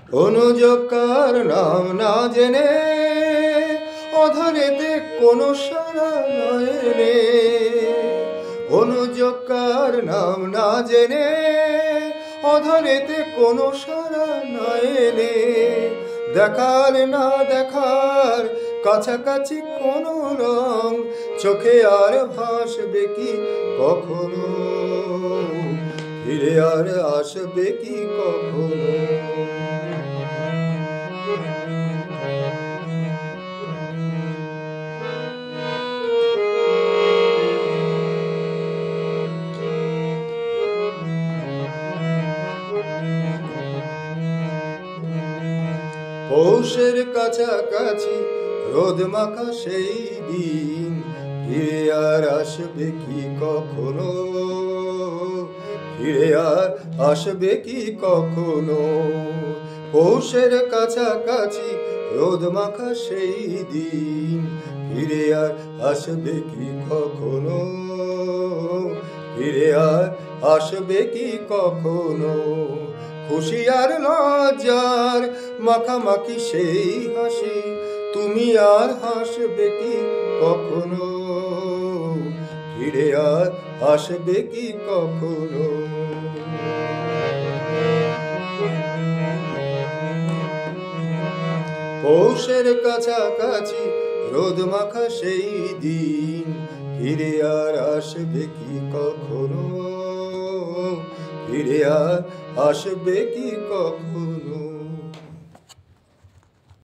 অনুযোগকার নাম না জেনে অধরেতে কোনো সারা নয়নে, অনুযোগকার নাম না জেনে অধরেতে কোনো সারা নয়নে, দেখার না দেখার কাছাকাছি কোনো রং চোখে আর ভাসবে কি কখনো, ফিরে আর আসবে কি কখনো। পৌষের কাছাকাছি রোদ মাখা সেই দিন ফিরে আর আসবে কি কখনো, ফিরে আর আসবে কি কখনো। পৌষের কাছাকাছি রোদ মাখা সেই দিন ফিরে আর আসবে কি কখনো, ফিরে আর আসবে কি কখনো। খুশি আর লজ্জার মাখামাখি সেই হাসি তুমি আর হাসবে কি কখনো, ফিরে আর আসবে কি কখনো। পৌষের কাছাকাছি রোদ মাখা সেই দিন ফিরে আর আসবে কি কখনো, ফিরে আর আসবে কি কখনো।